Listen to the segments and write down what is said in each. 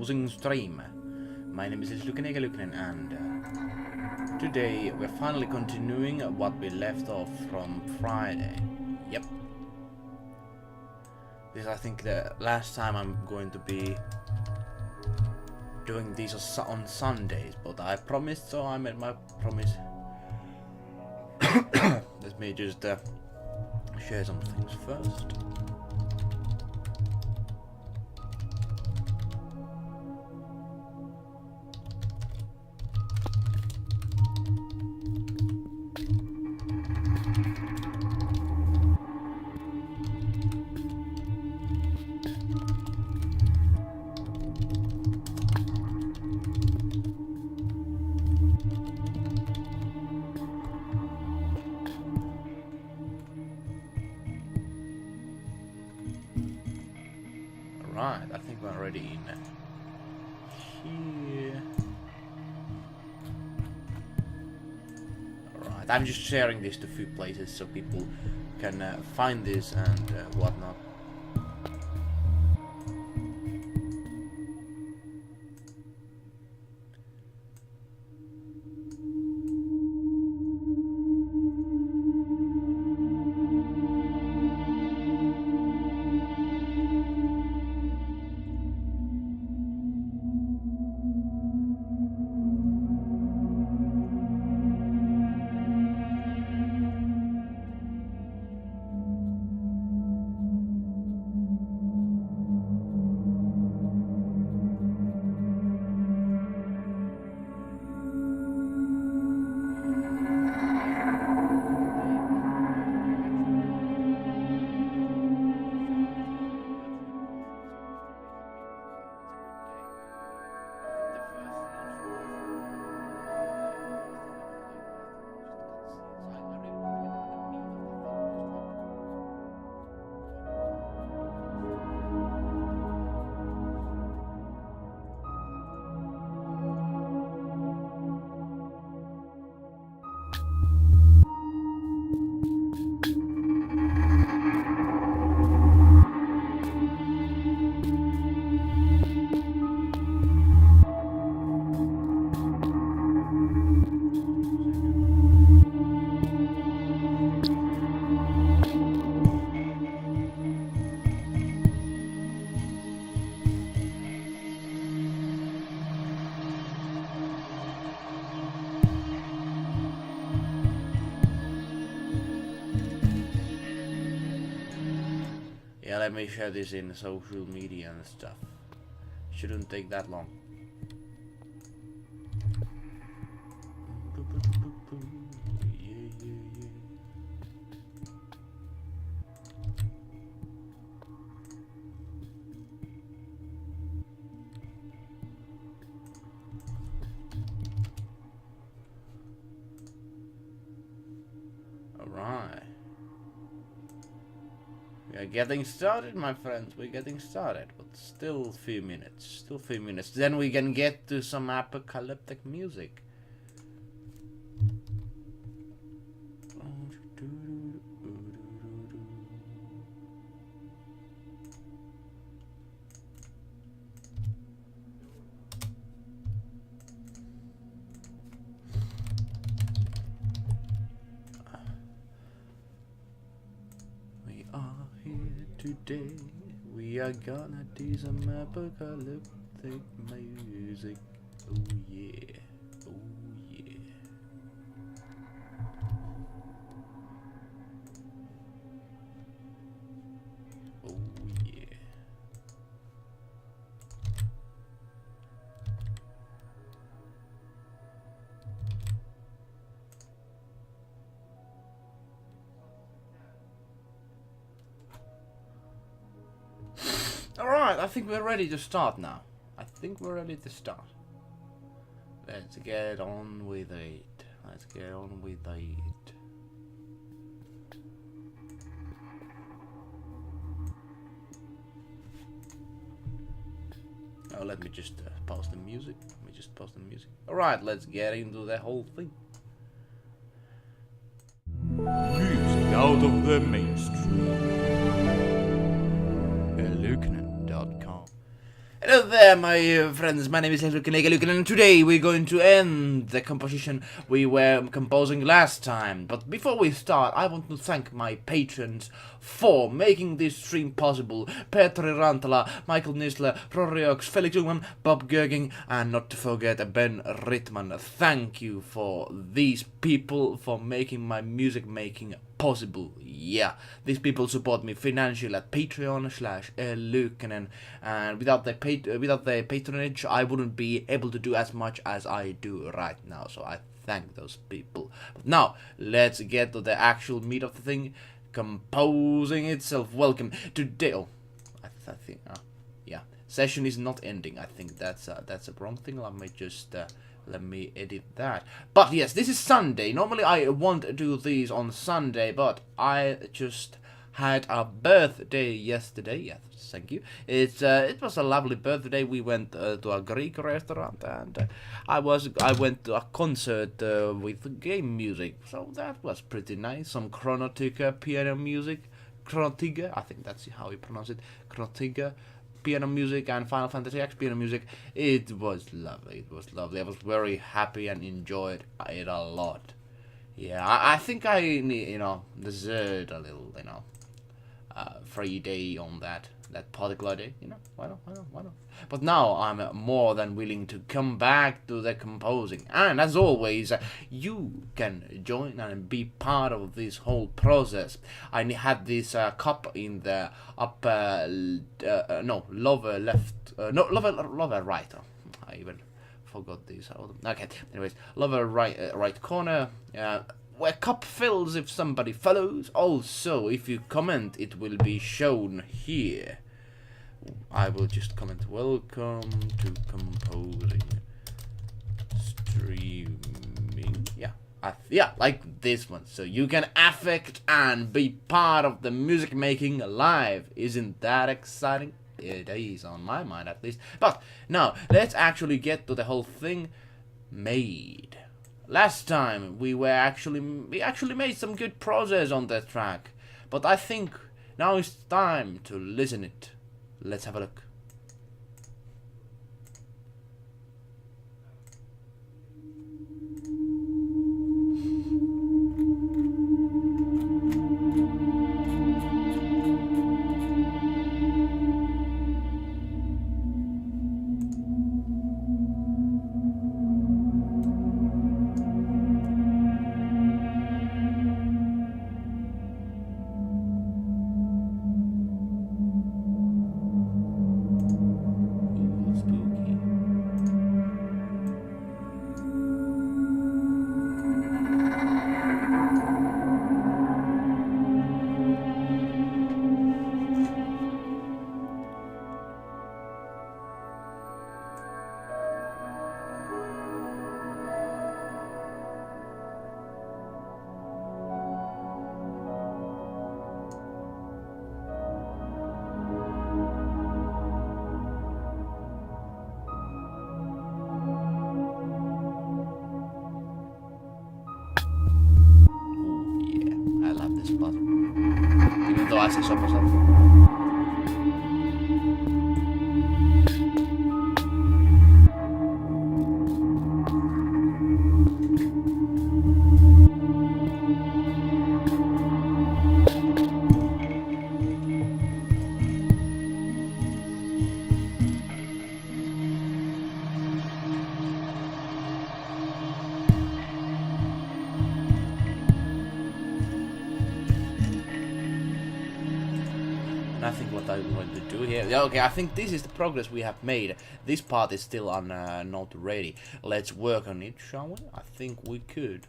closing stream. My name is eluukkanen, and today we're finally continuing what we left off from Friday. Yep. This is, I think, the last time I'm going to be doing these on Sundays, but I promised, so I made my promise. Let me just share some things first. Right, I think we're already in here. Alright, I'm just sharing this to a few places so people can find this and whatnot. Yeah, let me share this in social media and stuff. Shouldn't take that long. Alright. We are getting started, my friends. We're getting started, but still a few minutes. Still a few minutes. Then we can get to some apocalyptic music. Today we are gonna do some apocalyptic music. Oh yeah, oh yeah. Oh yeah. Alright, I think we're ready to start now. Let's get on with it. Let's get on with it. Oh, let me just pause the music. Alright, let's get into the whole thing. Music out of the mainstream. eluukkanen.com. Hello there, my friends. My name is eluukkanen, and today we're going to end the composition we were composing last time. But before we start, I want to thank my patrons for making this stream possible. Petri Rantala, Michael Nisler, Rory Ox, Felix Jungman, Bob Gerging, and not to forget Ben Rittman. Thank you for these people for making my music making possible. Yeah, these people support me financially at Patreon/eluukkanen, and without their patronage, I wouldn't be able to do as much as I do right now. So I thank those people. But now let's get to the actual meat of the thing, composing itself. Welcome today. Oh, I think yeah, session is not ending. I think that's a wrong thing. Let me just let me edit that. But yes, this is Sunday. Normally I won't do these on Sunday, but I just had a birthday yesterday. Yes, thank you. It was a lovely birthday. We went to a Greek restaurant, and I went to a concert with game music. So that was pretty nice. Some Chronotica piano music. Chronotica, I think that's how you pronounce it. Chronotica piano music and Final Fantasy X piano music. It was lovely. It was lovely. I was very happy and enjoyed it a lot. Yeah, I think I deserved a little, free day on that particular day. Why not? But now I'm more than willing to come back to the composing. And as always, you can join and be part of this whole process. I had this cup in the upper, lower left, lower right. I even forgot this. Okay, anyways, lower right corner. Where cup fills if somebody follows. Also, if you comment, it will be shown here. I will just comment, welcome to composing streaming. Yeah, like this one. So you can affect and be part of the music making live. Isn't that exciting? It is, on my mind at least. But now, let's actually get to the whole thing made. Last time we actually made some good progress on that track, but I think now it's time to listen it. Let's have a look. Even though I say so myself. I think what I'm going to do here. Okay, I think this is the progress we have made. This part is still not ready. Let's work on it, shall we? I think we could.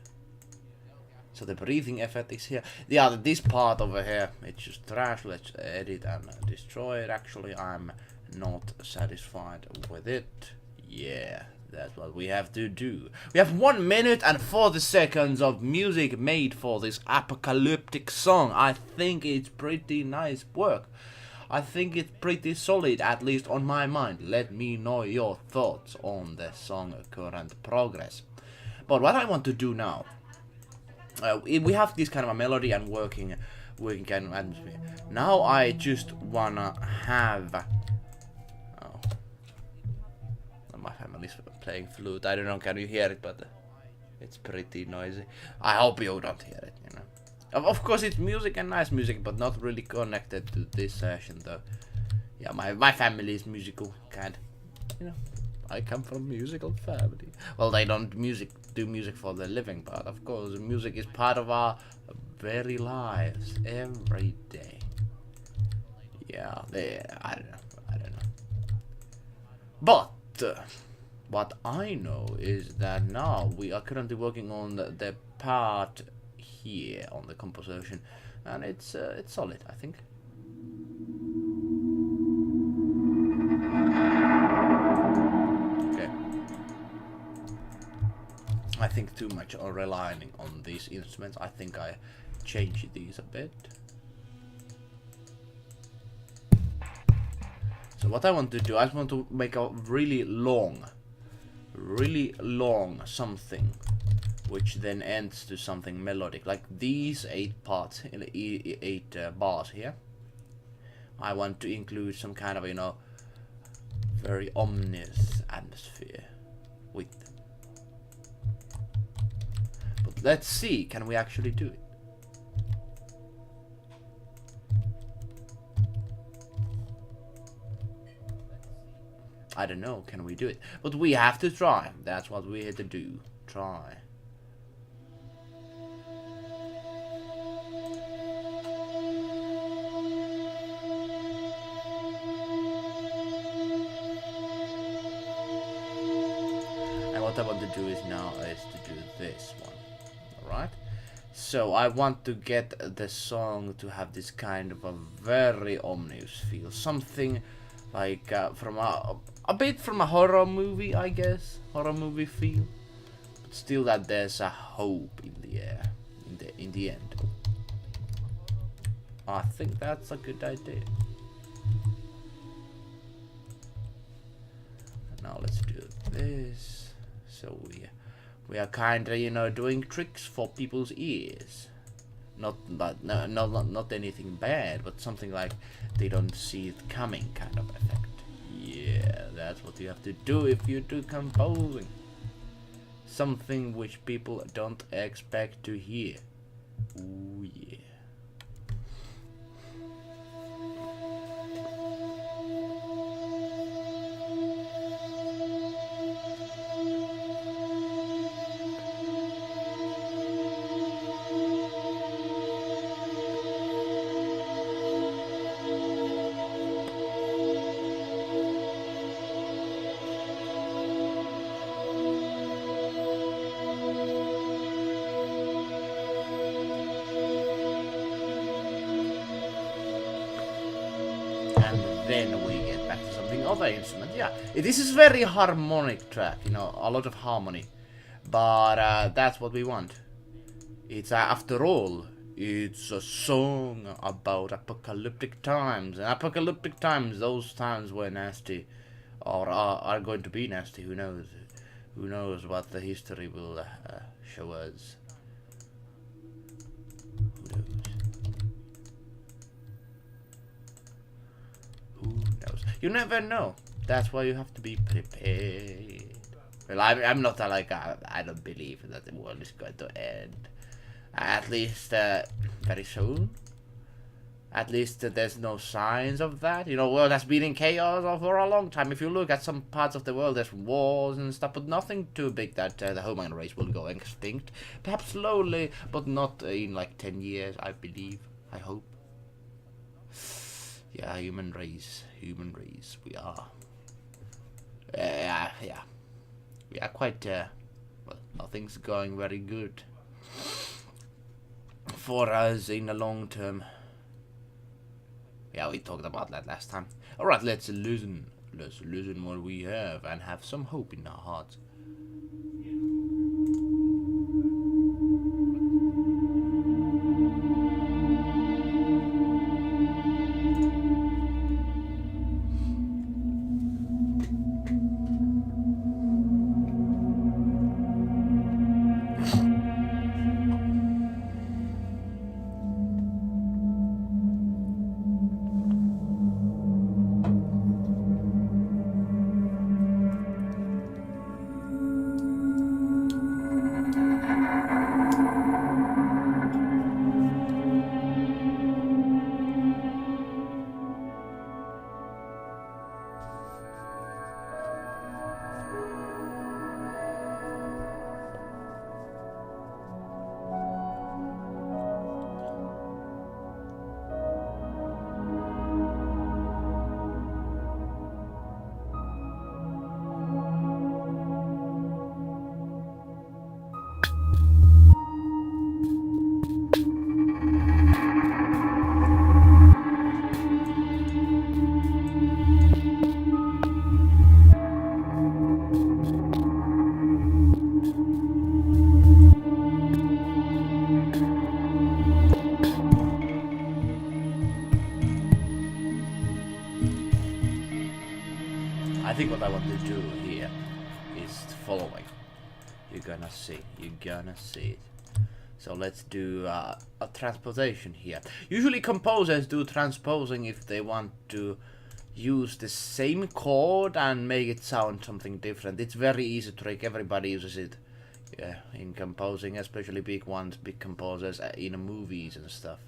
So the breathing effect is here. Yeah, this part over here, it's just trash. Let's edit and destroy it. Actually, I'm not satisfied with it. Yeah, that's what we have to do. We have 1 minute and 40 seconds of music made for this apocalyptic song. I think it's pretty nice work. I think it's pretty solid, at least on my mind. Let me know your thoughts on the song current progress. But what I want to do now, we have this kind of a melody and working kind of atmosphere. Now I just wanna have my family's playing flute. I don't know, can you hear it, but it's pretty noisy. I hope you don't hear it, you know. Of course it's music and nice music, but not really connected to this session though. Yeah, my family is musical, kind. You know, I come from a musical family. Well, they don't do music for their living, but of course music is part of our very lives every day. Yeah, I don't know. But what I know is that now we are currently working on the part here on the composition, and it's solid, I think. Okay. I think too much on relying on these instruments. I think I change these a bit. So what I want to do, I just want to make a really long something, which then ends to something melodic, like these 8 parts, 8 bars here. I want to include some kind of, you know, very ominous atmosphere with them. But let's see, can we actually do it? I don't know, can we do it? But we have to try. That's what we had to do. Try. And what I want to do is now is to do this one. Alright? So I want to get the song to have this kind of a very ominous feel. Something like from a bit from a horror movie, I guess. Horror movie feel. But still that there's a hope in the air. In the end. I think that's a good idea. And now let's do this. So we are kinda, you know, doing tricks for people's ears. Not anything bad, but something like they don't see it coming kind of effect. Yeah, that's what you have to do if you do composing. Something which people don't expect to hear. Ooh, yeah. Then we get back to something other instrument. Yeah, this is very harmonic track, you know, a lot of harmony, but that's what we want. It's after all, it's a song about apocalyptic times, and apocalyptic times, those times were nasty, or are going to be nasty. Who knows? Who knows what the history will show us? Who knows? Who knows? You never know. That's why you have to be prepared. Well, I'm not I don't believe that the world is going to end. At least very soon. At least there's no signs of that. You know, world has been in chaos for a long time. If you look at some parts of the world, there's wars and stuff, but nothing too big that the human race will go extinct. Perhaps slowly, but not in like 10 years, I believe. I hope. Yeah, human race, we are. Yeah. We are quite, well, nothing's going very good for us in the long term. Yeah, we talked about that last time. Alright, let's listen. Let's listen what we have and have some hope in our hearts. think what I want to do here is the following. You're gonna see it. So let's do a transposition here. Usually composers do transposing if they want to use the same chord and make it sound something different. It's very easy trick, everybody uses it in composing, especially big ones, big composers in movies and stuff.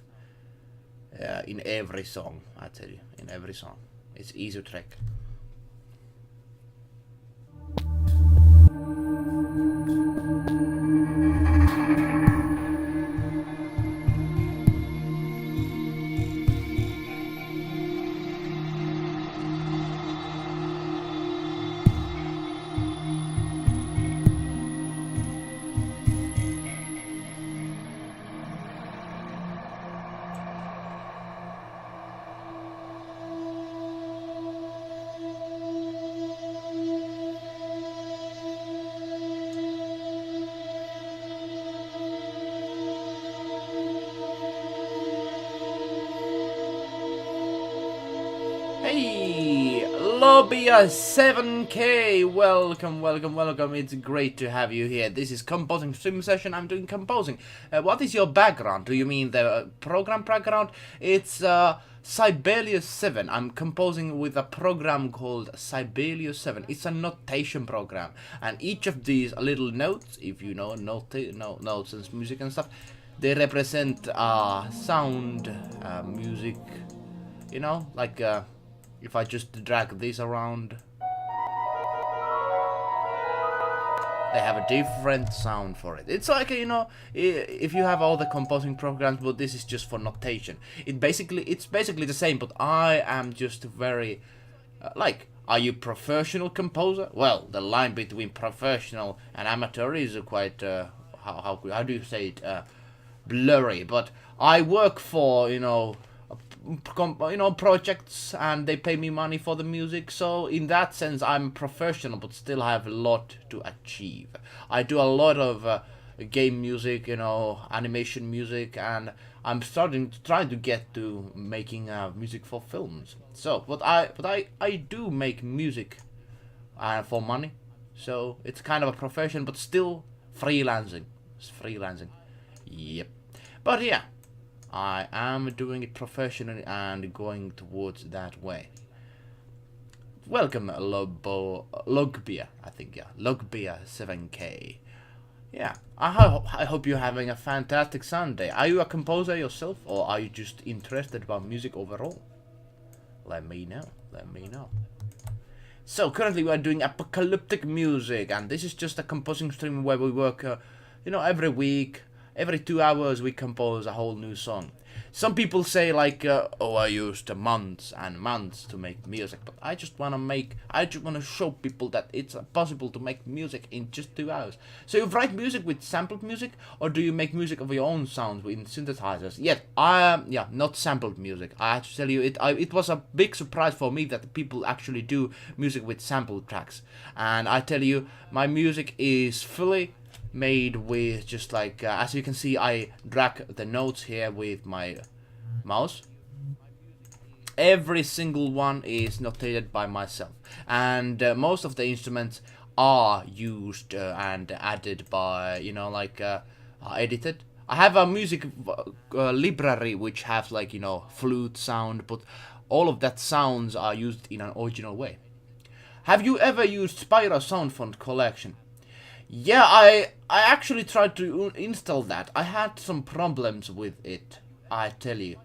In every song, I tell you, in every song. It's easy trick. Hey, Lobia 7K, welcome. It's great to have you here. This is composing stream session. I'm doing composing. What is your background? Do you mean the program background? It's Sibelius 7. I'm composing with a program called Sibelius 7. It's a notation program, and each of these little notes, if you know notes and music and stuff, they represent sound, music. You know, like if I just drag this around, they have a different sound for it. It's like, you know, if you have all the composing programs, but this is just for notation. It's basically the same, but I am just very like, are you professional composer? Well, the line between professional and amateur is quite how do you say it, blurry. But I work for, you know, projects, and they pay me money for the music, so in that sense I'm professional, but still have a lot to achieve. I do a lot of game music, you know, animation music, and I'm trying to get to making music for films. So but I do make music for money, so it's kind of a profession, but still freelancing. It's freelancing. Yep. But yeah, I am doing it professionally and going towards that way. Welcome, Logbia, I think, yeah. Logbia 7K. Yeah, I hope you're having a fantastic Sunday. Are you a composer yourself, or are you just interested about music overall? Let me know. So, currently we are doing apocalyptic music, and this is just a composing stream where we work, you know, every week. Every 2 hours we compose a whole new song. Some people say like, oh, I used months and months to make music, but I just wanna show people that it's possible to make music in just 2 hours. So you write music with sampled music, or do you make music of your own sounds with synthesizers? Yet, not sampled music. I have to tell you, it was a big surprise for me that people actually do music with sampled tracks. And I tell you, my music is fully made with just like, as you can see, I drag the notes here with my mouse. Every single one is notated by myself, and most of the instruments are used and added by, you know, like edited. I have a music library which has, like, you know, flute sound, but all of that sounds are used in an original way. Have you ever used Spyro Sound Font Collection? Yeah, I actually tried to install that. I had some problems with it, I tell you.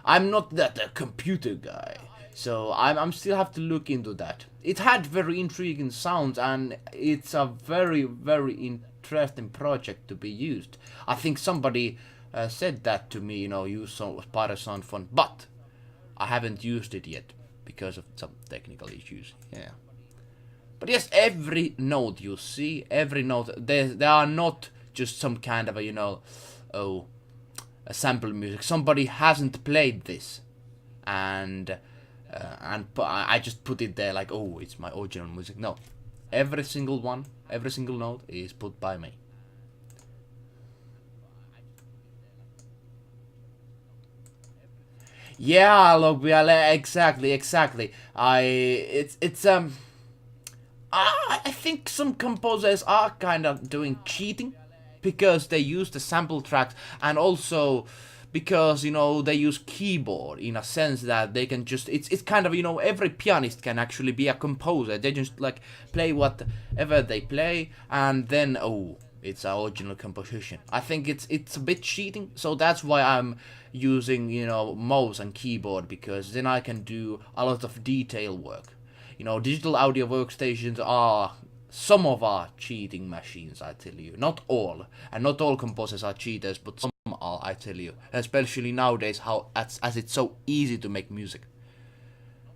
I'm not that computer guy, so I'm still have to look into that. It had very intriguing sounds, and it's a very, very interesting project to be used. I think somebody said that to me, you know, use some Spyro Sound Font, but I haven't used it yet because of some technical issues. Yeah. But yes, every note you see, every note, they are not just some kind of a, you know, a sample music. Somebody hasn't played this, and I just put it there like, oh, it's my original music. No, every single one, every single note is put by me. Yeah, Logbia, exactly. I think some composers are kind of doing cheating because they use the sample tracks, and also because they use keyboard in a sense that they can just it's kind of every pianist can actually be a composer. They just like play whatever they play, and then it's our original composition. I think it's a bit cheating, so that's why I'm using mouse and keyboard, because then I can do a lot of detail work. Digital audio workstations are some of our cheating machines, I tell you. Not all, and not all composers are cheaters, but some are, I tell you. Especially nowadays, as it's so easy to make music.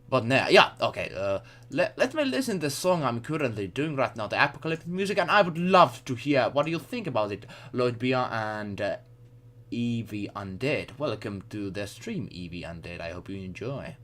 But yeah, okay. Let me listen to the song I'm currently doing right now, the Apocalyptic music, and I would love to hear what do you think about it, Lloyd Bia and Evie Undead. Welcome to the stream, Evie Undead. I hope you enjoy.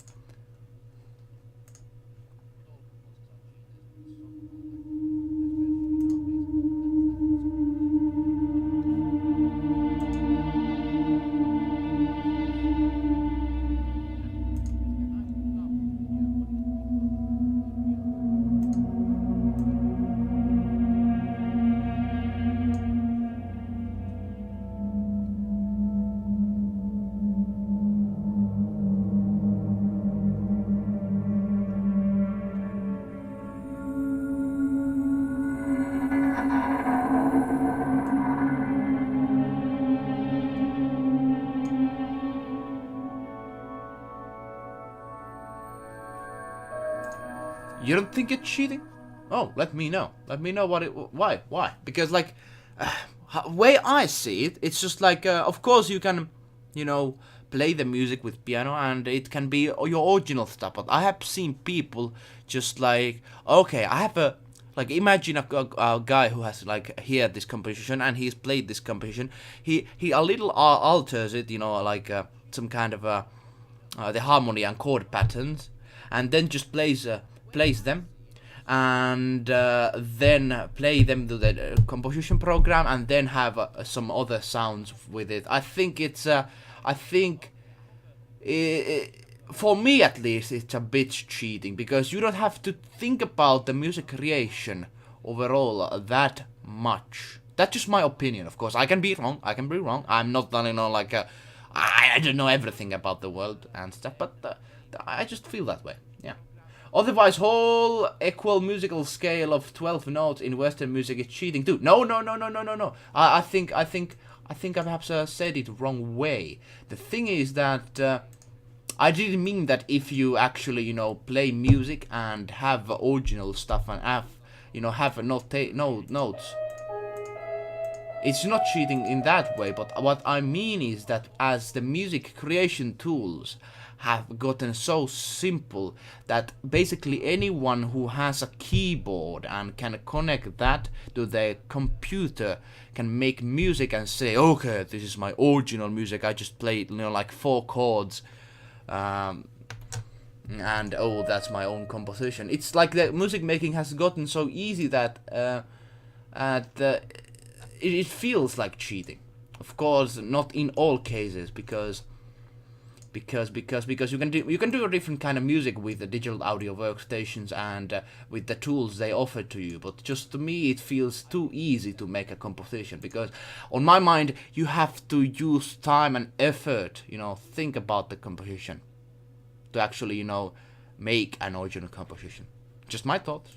You don't think it's cheating? Oh, let me know. Let me know why? Because like, way I see it, it's just like, of course you can, play the music with piano and it can be your original stuff. But I have seen people just like, okay, I have like imagine a guy who has like heard this composition and he's played this composition. He a little alters it, like some kind of the harmony and chord patterns, and then just plays them, and then play them to the composition program, and then have some other sounds with it. I think for me at least, it's a bit cheating, because you don't have to think about the music creation overall that much. That's just my opinion, of course. I can be wrong. I'm not like I don't know everything about the world and stuff, but I just feel that way. Yeah. Otherwise, whole equal musical scale of 12 notes in Western music is cheating too. No. I think I perhaps said it wrong way. The thing is that I didn't mean that if you actually play music and have original stuff and have no notes, it's not cheating in that way. But what I mean is that as the music creation tools have gotten so simple that basically anyone who has a keyboard and can connect that to their computer can make music and say, okay, this is my original music, I just played like 4 chords, and that's my own composition. It's like the music making has gotten so easy that it feels like cheating. Of course, not in all cases, because you can do a different kind of music with the digital audio workstations and with the tools they offer to you. But just to me, it feels too easy to make a composition, because on my mind, you have to use time and effort, think about the composition to actually, make an original composition. Just my thoughts.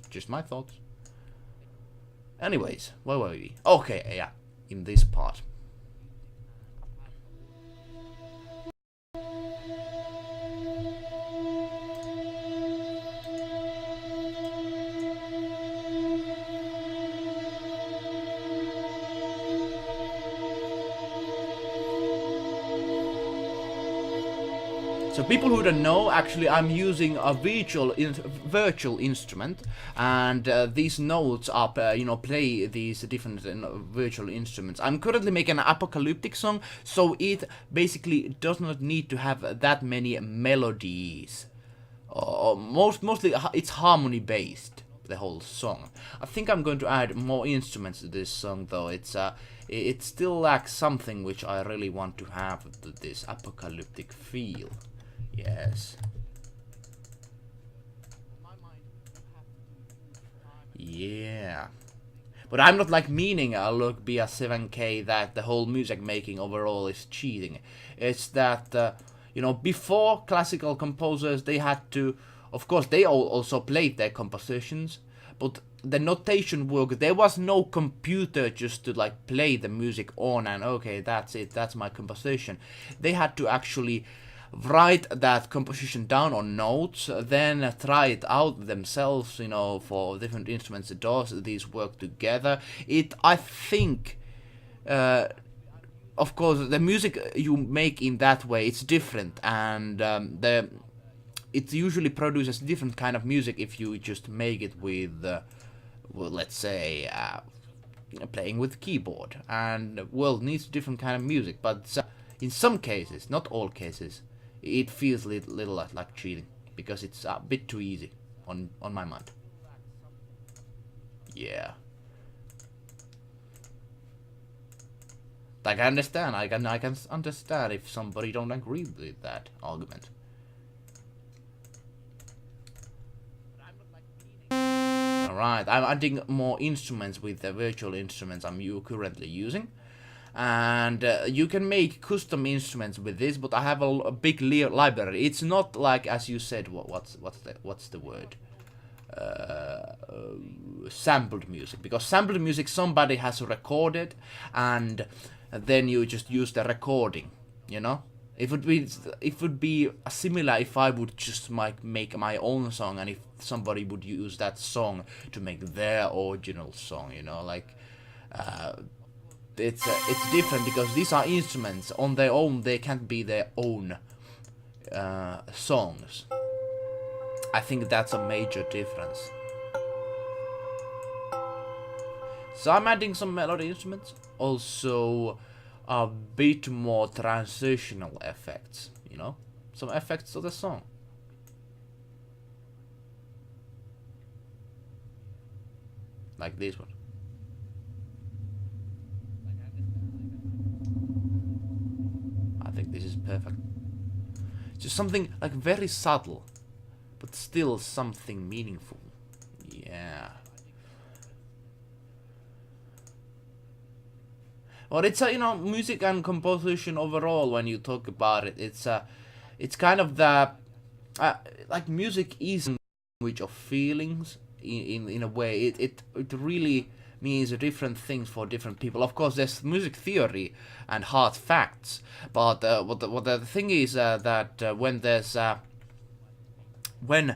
Anyways, where were we? Okay, yeah, in this part. So people who don't know, actually I'm using a virtual instrument, and these notes are, play these different virtual instruments. I'm currently making an apocalyptic song, so it basically does not need to have that many melodies. Mostly it's harmony based, the whole song. I think I'm going to add more instruments to this song, though. It still lacks something which I really want to have, this apocalyptic feel. Yes. Yeah. But I'm not like meaning look be a 7K that the whole music making overall is cheating. It's that you know, before classical composers they had to, of course they also played their compositions, but the notation work, there was no computer just to like play the music on and okay, that's it, that's my composition. They had to actually write that composition down on notes, then try it out themselves, you know, for different instruments. Does these work together? I think, of course, the music you make in that way, it's different, and it usually produces different kind of music if you just make it with, well, let's say, playing with keyboard, and well, needs different kind of music, but in some cases, not all cases, it feels little like cheating, because it's a bit too easy on my mind. Yeah. Like I understand, I can understand if somebody don't agree with that argument. Alright, I'm adding more instruments with the virtual instruments I'm currently using. And you can make custom instruments with this, but I have a big library. It's not like, as you said, what's the word? Sampled music, because sampled music somebody has recorded, and then you just use the recording. You know, it would be similar if I would just make my own song, and if somebody would use that song to make their original song. You know, like. It's different because these are instruments on their own. They can't be their own songs. I think that's a major difference. So I'm adding some melody instruments, also a bit more transitional effects. You know, some effects to the song. Like this one. I think this is perfect. Just something like very subtle, but still something meaningful. Yeah. Well, it's you know, music and composition overall. When you talk about it, it's kind of the like music is a language of feelings in a way. It really means different things for different people. Of course, there's music theory and hard facts, but what the thing is that when there's when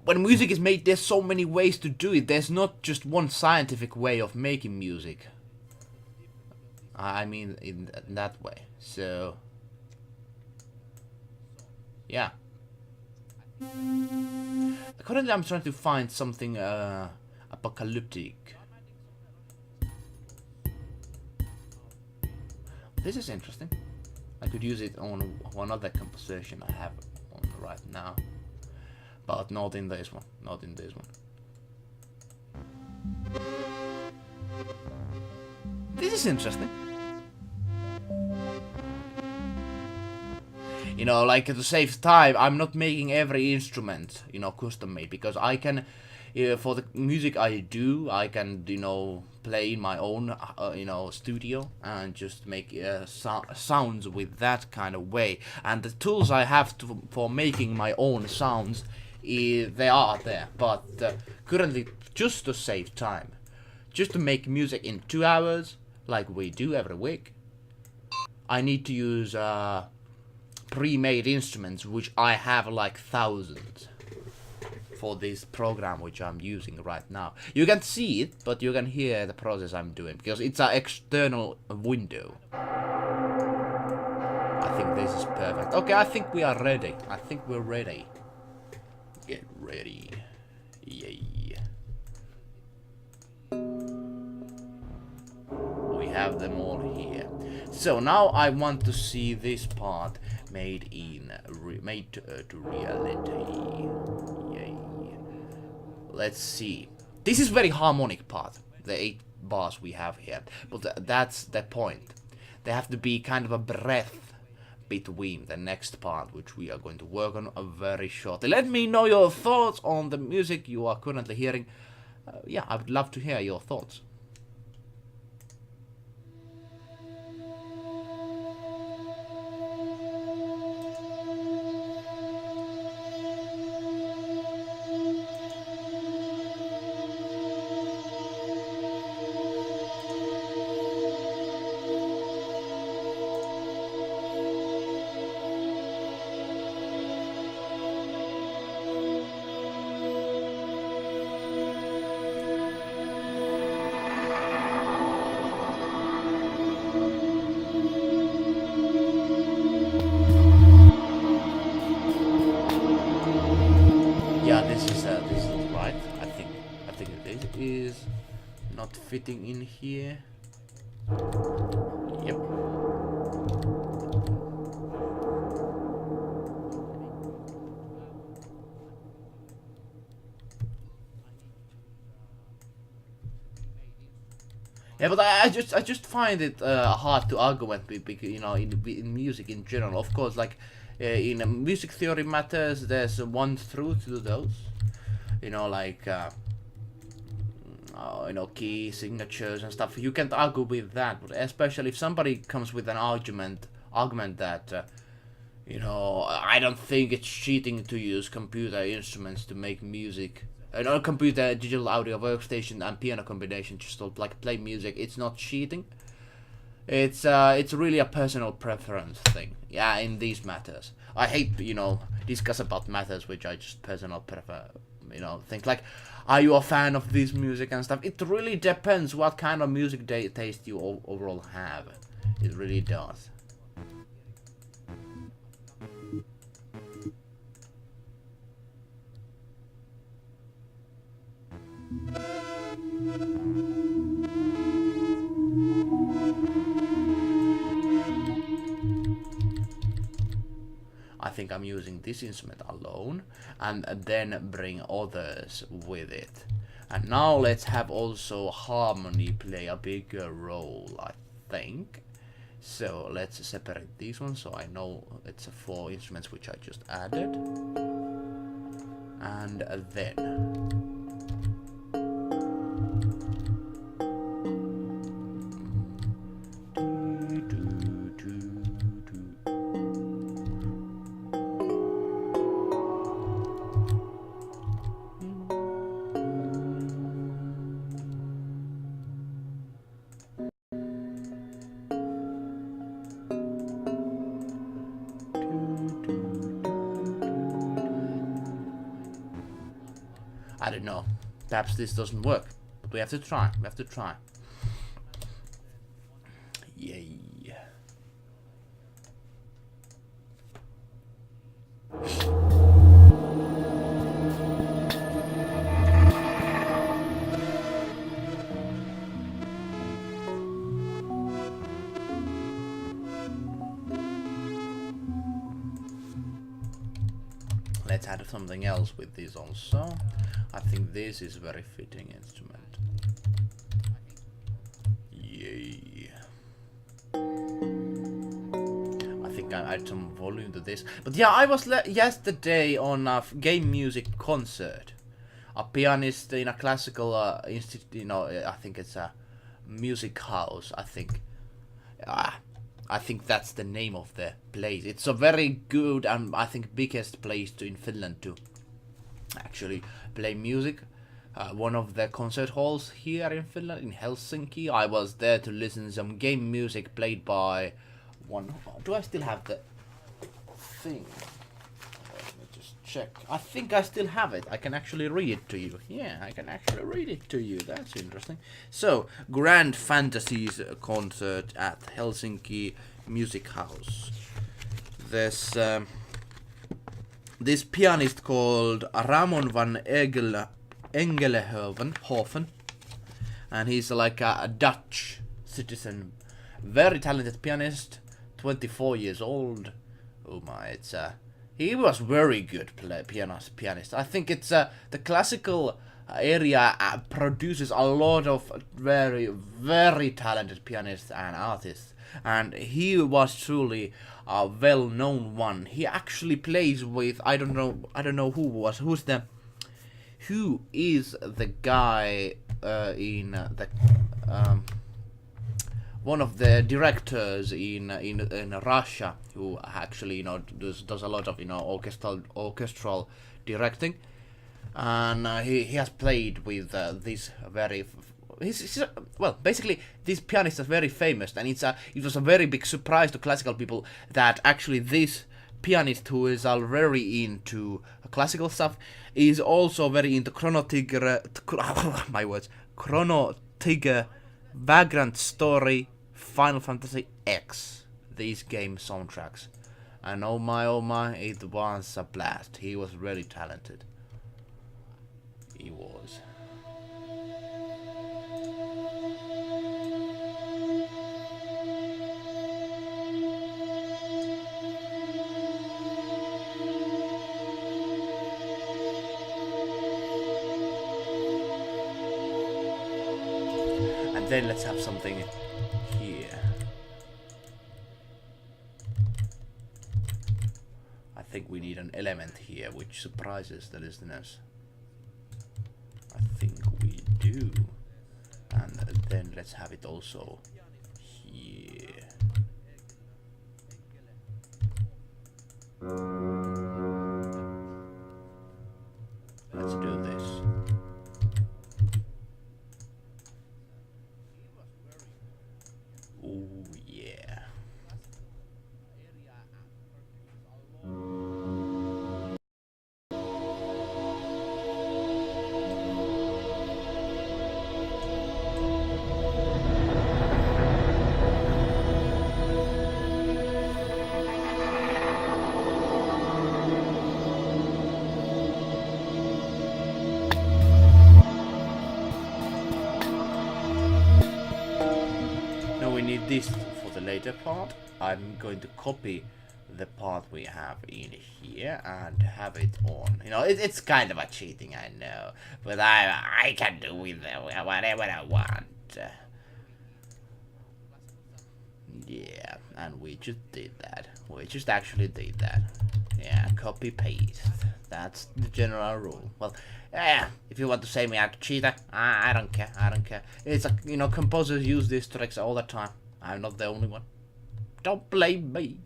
music is made, there's so many ways to do it. There's not just one scientific way of making music. I mean, in that way. So, yeah. Currently, I'm trying to find something apocalyptic. This is interesting. I could use it on one other composition I have on right now, but not in this one. Not in this one. This is interesting. You know, like to save time, I'm not making every instrument, you know, custom made, because I can, for the music I do, I can, you know, play in my own, you know, studio and just make sounds with that kind of way. And the tools I have for making my own sounds, they are there. But currently, just to save time, just to make music in 2 hours, like we do every week, I need to use pre-made instruments, which I have like thousands for this program which I'm using right now. You can see it, but you can hear the process I'm doing, because it's an external window. I think this is perfect. Okay, I think we are ready. I think we're ready. Get ready. Yay. We have them all here. So now I want to see this part made to reality. Yay. Let's see. This is very harmonic part, the 8 bars we have here, but that's the point. There have to be kind of a breath between the next part, which we are going to work on very shortly. Let me know your thoughts on the music you are currently hearing. yeah, I would love to hear your thoughts. Yeah, this is right. I think this is not fitting in here. Yep. Yeah, but I just find it hard to argument with, because, you know, in music in general. Of course, like in music theory matters, there's one truth to those. You know, like you know, key signatures and stuff. You can't argue with that, but especially if somebody comes with an argument that you know, I don't think it's cheating to use computer instruments to make music. No, computer, digital audio workstation, and piano combination just to like play music. It's not cheating. It's really a personal preference thing. Yeah, in these matters, I hate, you know, discuss about matters which I just personal prefer. You know, think like, are you a fan of this music and stuff? It really depends what kind of music taste you overall have. It really does. I think I'm using this instrument alone, and then bring others with it. And now let's have also harmony play a bigger role, I think. So let's separate these ones so I know it's 4 instruments which I just added. And then I don't know. Perhaps this doesn't work, but we have to try. We have to try. Yay. Let's add something else with this also. I think this is a very fitting instrument. Yay. I think I add some volume to this. But yeah, I was yesterday on a game music concert. A pianist in a classical institute, you know, I think it's a music house, I think. I think that's the name of the place. It's a very good and I think biggest place in Finland to actually play music. One of the concert halls here in Finland, in Helsinki. I was there to listen to some game music played by one. Do I still have the thing? Let me just check. I think I still have it. I can actually read it to you. Yeah, I can actually read it to you. That's interesting. So, Grand Fantasies concert at Helsinki Music House. There's this pianist called Ramon van Engelhoven, and he's like a Dutch citizen, very talented pianist, 24 years old. Oh my, it's he was very good pianist. I think it's the classical area produces a lot of very, very talented pianists and artists, and he was truly a well-known one. He actually plays with, I don't know who's who is the guy in the one of the directors in Russia who actually does a lot of orchestral directing, and he has played with this very. Well, basically, this pianist is very famous, and it was a very big surprise to classical people that actually this pianist, who is already into classical stuff, is also very into Chrono Trigger. My words, Chrono Trigger, Vagrant Story, Final Fantasy X. These game soundtracks, and oh my, it was a blast. He was really talented. He was. And then let's have something here. I think we need an element here which surprises the listeners. I think we do. And then let's have it also here. Let's do this. Oh yeah. This for the later part. I'm going to copy the part we have in here and have it on. It's kind of a cheating, I know, but I can do with whatever I want. Yeah, and we just did that. We just actually did that. Yeah, copy paste. That's the general rule. Well, yeah, if you want to say me I'm a cheater, I don't care. I don't care. It's composers use these tricks all the time. I'm not the only one. Don't blame me.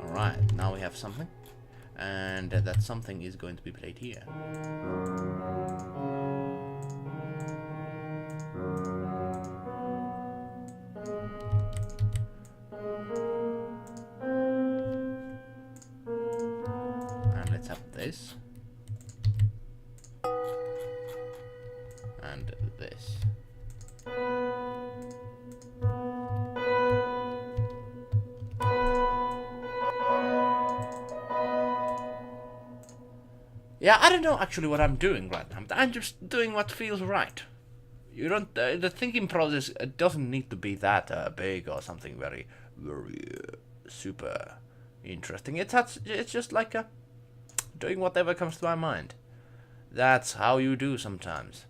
Alright, now we have something. And that something is going to be played here. This and this. Yeah, I don't know actually what I'm doing right now. I'm just doing what feels right. You don't. The thinking process doesn't need to be that big or something very super interesting. It's just like doing whatever comes to my mind. That's how you do sometimes.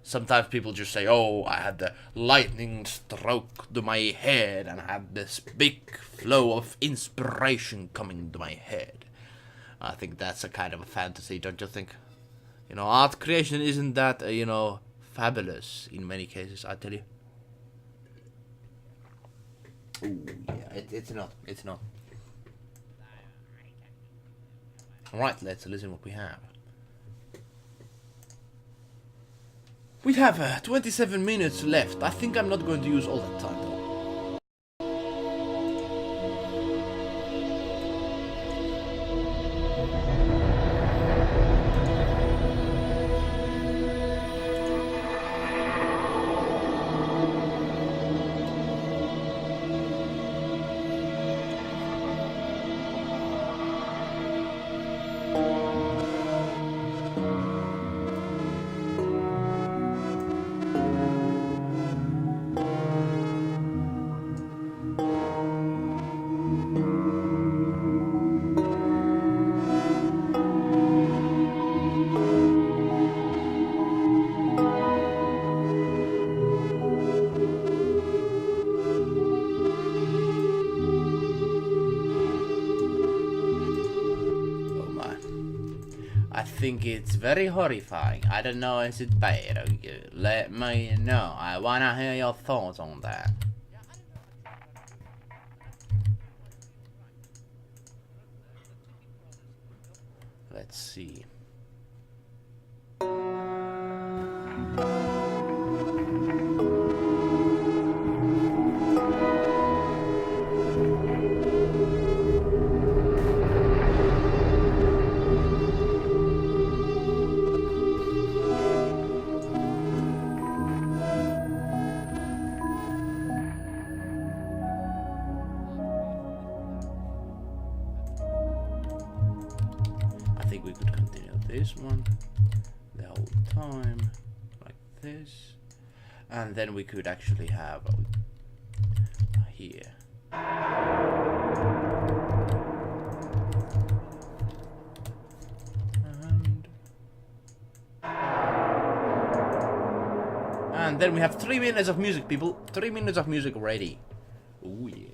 Sometimes people just say, oh, I had the lightning stroke to my head and I had this big flow of inspiration coming to my head. I think that's a kind of a fantasy, don't you think? Art creation isn't that, fabulous in many cases, I tell you. Ooh, yeah, it's not. Alright, let's listen what we have. We have 27 minutes left. I think I'm not going to use all that time though. I think it's very horrifying. I don't know, is it bad or good? Let me know. I wanna hear your thoughts on that. Let's see. I think we could continue this one the whole time, like this, and then we could actually have here. And then we have 3 minutes of music, people. 3 minutes of music ready. Oh yeah.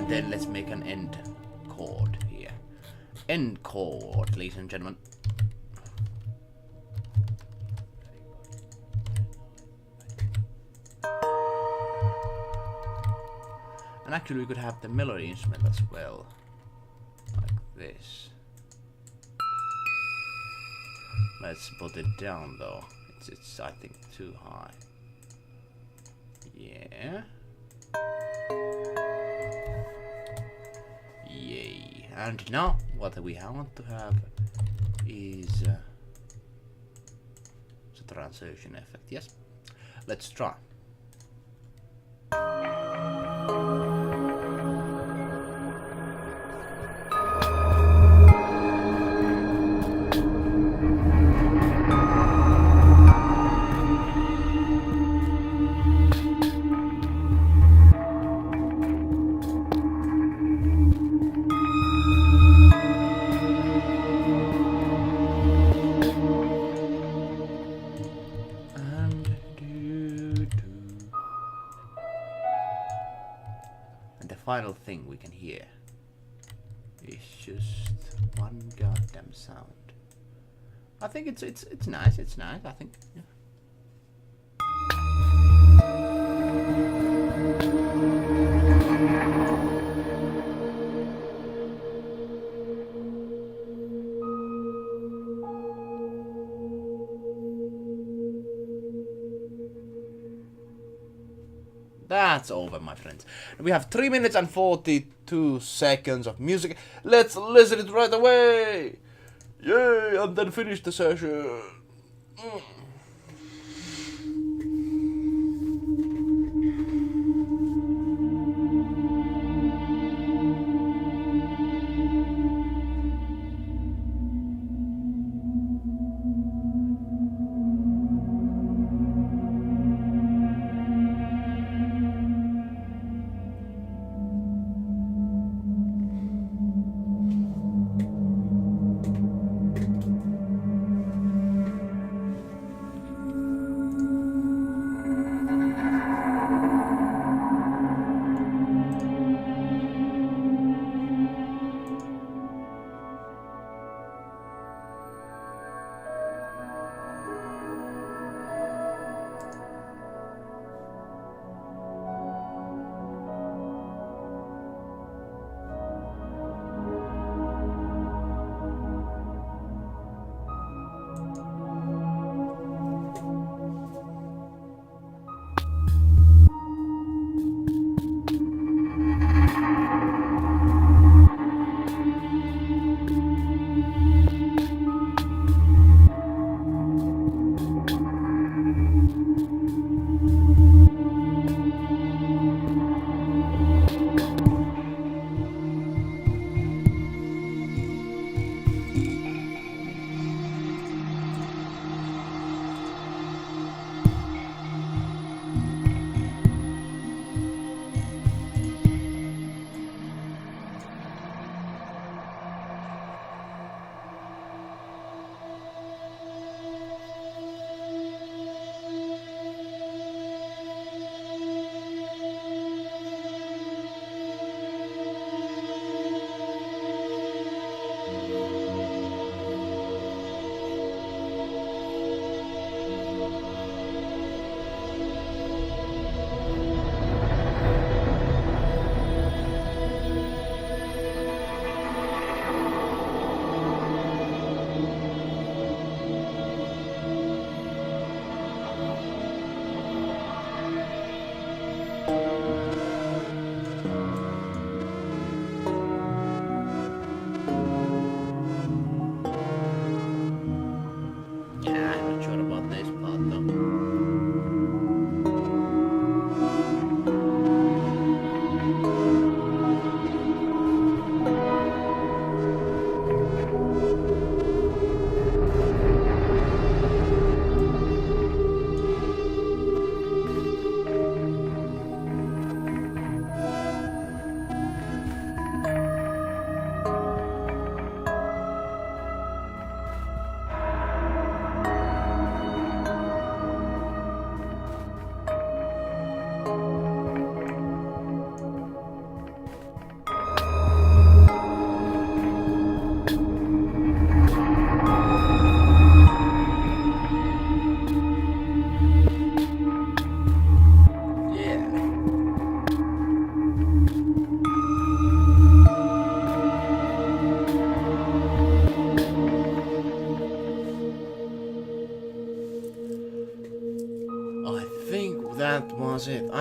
Then let's make an end chord here. End chord, ladies and gentlemen. And actually we could have the melody instrument as well. Like this. Let's put it down though. It's I think too high. Yeah. Yay. And now what we want to have is a transition effect. Yes. Let's try. And the final thing we can hear is just one goddamn sound. I think it's nice. It's nice. I think. Yeah. That's over, my friends. We have 3 minutes and 42 seconds of music. Let's listen it right away! Yay! And then finish the session.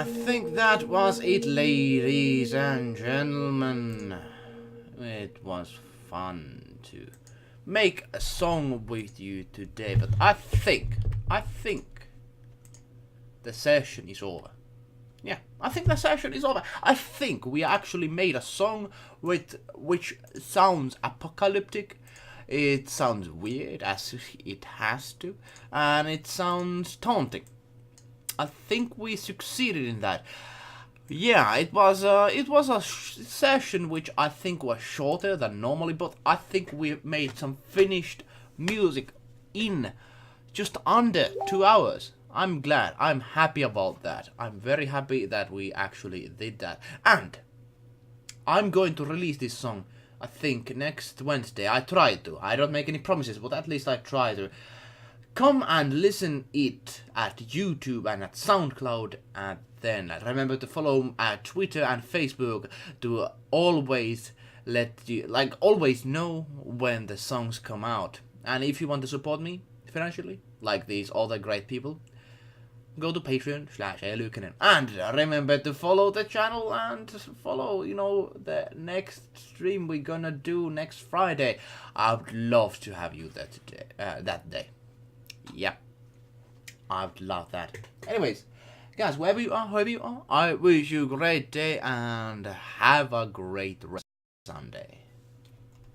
I think that was it, ladies and gentlemen. It was fun to make a song with you today, but I think the session is over. Yeah, I think the session is over. I think we actually made a song which sounds apocalyptic. It sounds weird, as it has to, and it sounds taunting. I think we succeeded in that. Yeah, it was a session which I think was shorter than normally, but I think we made some finished music in just under 2 hours. I'm glad. I'm happy about that. I'm very happy that we actually did that. And I'm going to release this song, I think, next Wednesday. I try to. I don't make any promises, but at least I try to. Come and listen it at YouTube and at SoundCloud, and then remember to follow at Twitter and Facebook to always always know when the songs come out. And if you want to support me financially, like these other great people, go to Patreon/eluukkanen. And remember to follow the channel and follow, the next stream we're gonna do next Friday. I would love to have you there today, that day. Yeah, I would love that. Anyways, guys, wherever you are, I wish you a great day and have a great Sunday.